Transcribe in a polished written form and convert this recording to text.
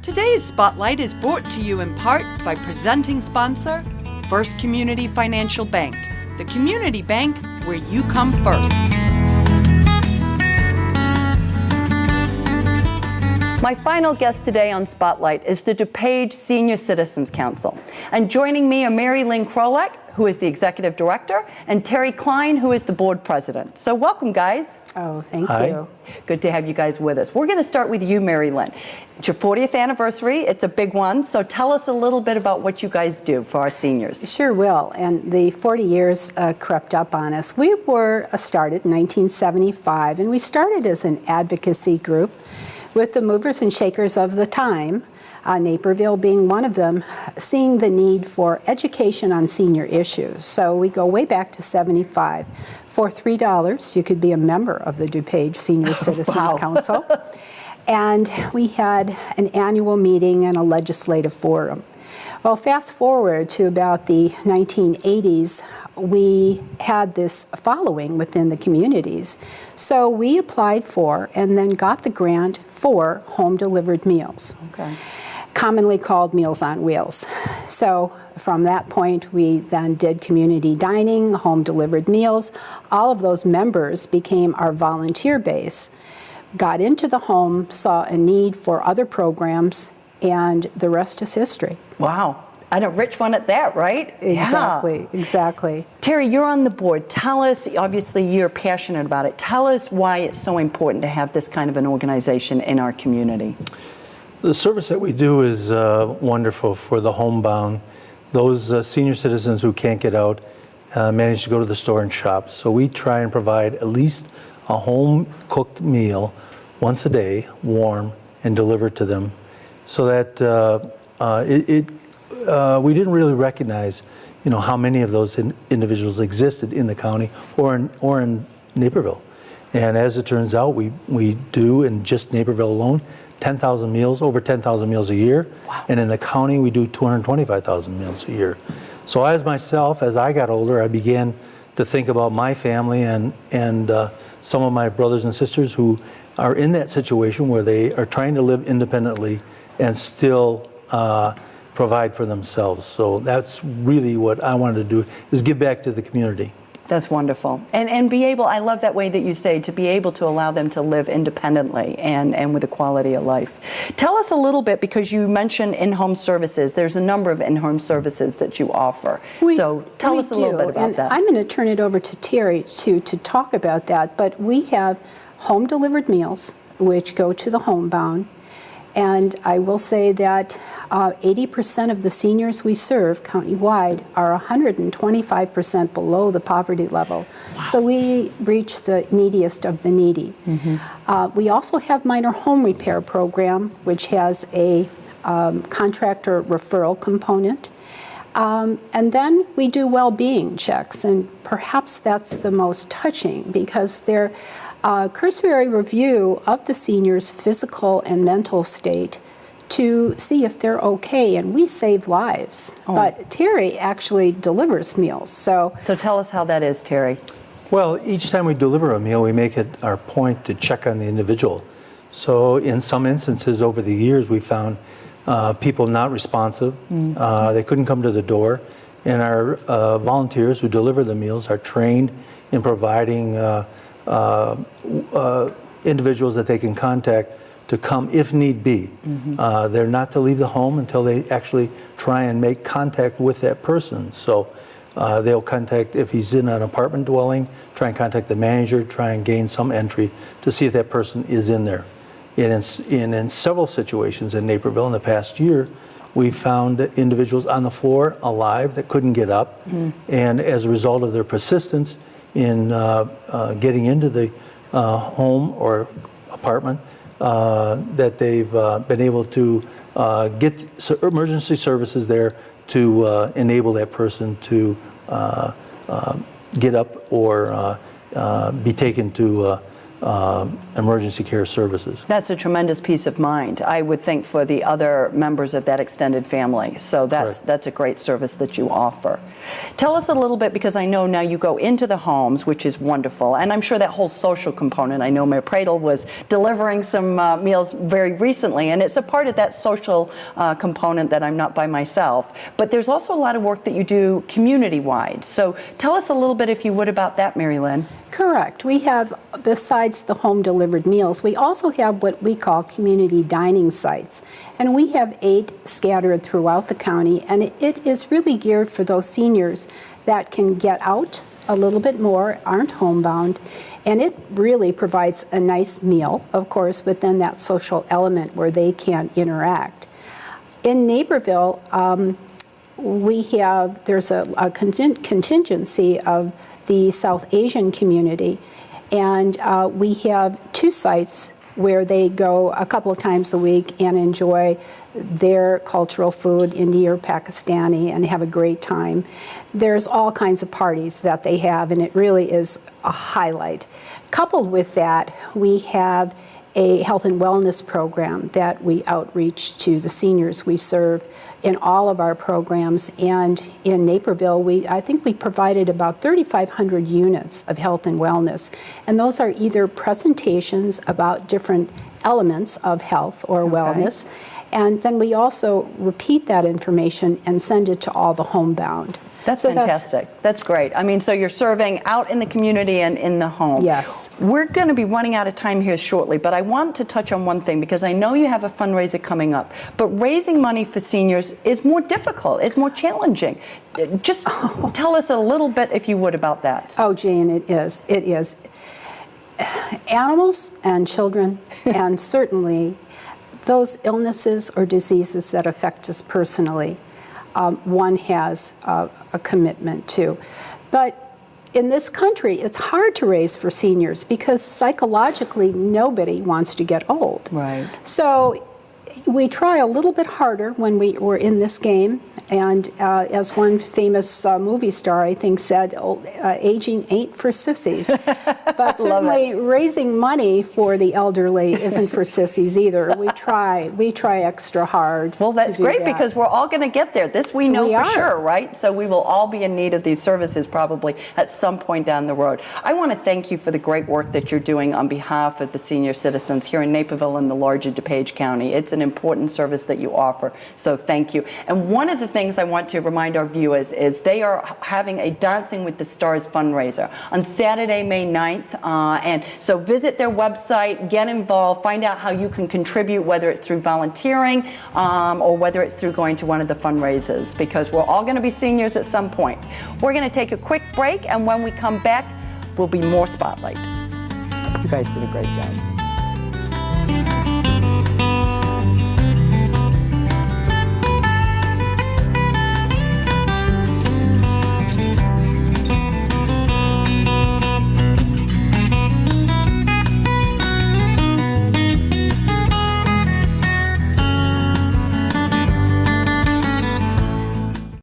Today's Spotlight is brought to you in part by presenting sponsor, First Community Financial Bank, the community bank where you come first. My final guest today on Spotlight is the DuPage Senior Citizens Council. And joining me are Mary Lynn Krolak, who is the Executive Director, and Terry Klein, who is the Board President. So welcome, guys. Oh, thank Hi. you. Good to have you guys with us. We're going to start with you, Mary Lynn. It's your 40th anniversary. It's a big one. So tell us a little bit about what you guys do for our seniors. Sure will. And the 40 years crept up on us. We were started in 1975, and we started as an advocacy group with the movers and shakers of the time, Naperville being one of them, seeing the need for education on senior issues. So we go way back to 75. For $3, you could be a member of the DuPage Senior Citizens Wow. Council. And we had an annual meeting and a legislative forum. Well, fast forward to about the 1980s, we had this following within the communities. So we applied for and then got the grant for home-delivered meals. Okay. Commonly called Meals on Wheels. So from that point, we then did community dining, home-delivered meals. All of those members became our volunteer base, got into the home, saw a need for other programs, and the rest is history. Wow. And a rich one at that, right? Exactly, Yeah. exactly. Terry, you're on the board. Tell us, obviously you're passionate about it. Tell us why it's so important to have this kind of an organization in our community. The service that we do is wonderful for the homebound. Those senior citizens who can't get out manage to go to the store and shop. So we try and provide at least a home-cooked meal once a day, warm, and delivered to them, so that we didn't really recognize, how many of those individuals existed in the county or in Naperville. And as it turns out, we do in just Naperville alone 10,000 meals, over 10,000 meals a year. Wow. And in the county, we do 225,000 meals a year. So as I got older, I began to think about my family and some of my brothers and sisters who are in that situation where they are trying to live independently and still provide for themselves. So that's really what I wanted to do, is give back to the community. That's wonderful. And be able, I love that way that you say, to be able to allow them to live independently and with a quality of life. Tell us a little bit, because you mentioned in-home services. There's a number of in-home services that you offer. So tell us a little bit about that. I'm going to turn it over to Terry to talk about that. But we have home-delivered meals, which go to the homebound. And I will say that 80% of the seniors we serve countywide are 125% below the poverty level. Wow. So we reach the neediest of the needy. Mm-hmm. We also have minor home repair program, which has a contractor referral component. And then we do well-being checks, and perhaps that's the most touching, because they're cursory review of the senior's physical and mental state to see if they're okay, and we save lives. Oh. But Terry actually delivers meals. So tell us how that is, Terry. Well, each time we deliver a meal, we make it our point to check on the individual. So in some instances over the years, we found people not responsive. They couldn't come to the door. And our volunteers who deliver the meals are trained in providing individuals that they can contact to come if need be. Mm-hmm. They're not to leave the home until they actually try and make contact with that person. So they'll contact, if he's in an apartment dwelling, try and contact the manager, try and gain some entry to see if that person is in there. And in several situations in Naperville in the past year, we found individuals on the floor alive that couldn't get up. Mm. And as a result of their persistence in getting into the home or apartment, that they've been able to get emergency services there to enable that person to get up or be taken to emergency care services. That's a tremendous peace of mind, I would think, for the other members of that extended family. So that's a great service that you offer. Tell us a little bit, because I know now you go into the homes, which is wonderful, and I'm sure that whole social component. I know Mayor Pradel was delivering some meals very recently, and it's a part of that social component that I'm not by myself. But there's also a lot of work that you do community-wide. So tell us a little bit, if you would, about that, Mary Lynn. Correct. We have, besides the home-delivered meals, we also have what we call community dining sites. And we have 8 scattered throughout the county, and it is really geared for those seniors that can get out a little bit more, aren't homebound, and it really provides a nice meal, of course, but then that social element where they can interact. In Naperville, there's a contingency of the South Asian community, and we have 2 sites where they go a couple of times a week and enjoy their cultural food, Indian or Pakistani, and have a great time. There's all kinds of parties that they have, and it really is a highlight. Coupled with that, we have a health and wellness program that we outreach to the seniors we serve in all of our programs. And in Naperville, I think we provided about 3,500 units of health and wellness. And those are either presentations about different elements of health or wellness, and then we also repeat that information and send it to all the homebound. That's fantastic. That's great. I mean, so you're serving out in the community and in the home. Yes. We're going to be running out of time here shortly, but I want to touch on one thing, because I know you have a fundraiser coming up, but raising money for seniors is more difficult, it's more challenging. Just tell us a little bit, if you would, about that. Oh, Jane, it is. It is. Animals and children, and certainly those illnesses or diseases that affect us personally, one has a commitment to. But in this country, it's hard to raise for seniors because psychologically nobody wants to get old. Right. So we try a little bit harder when we're in this game. And as one famous movie star, I think, said, aging ain't for sissies. But certainly raising money for the elderly isn't for sissies either. We try extra hard. Well, that's great, because we're all going to get there. This we know for sure, right? So we will all be in need of these services probably at some point down the road. I want to thank you for the great work that you're doing on behalf of the senior citizens here in Naperville and the larger DuPage County. It's an important service that you offer, so thank you. And one of the things I want to remind our viewers is they are having a Dancing with the Stars fundraiser on Saturday, May 9th. And so visit their website, get involved, find out how you can contribute, whether it's through volunteering or whether it's through going to one of the fundraisers, because we're all going to be seniors at some point. We're going to take a quick break, and when we come back, we'll be more Spotlight. You guys did a great job.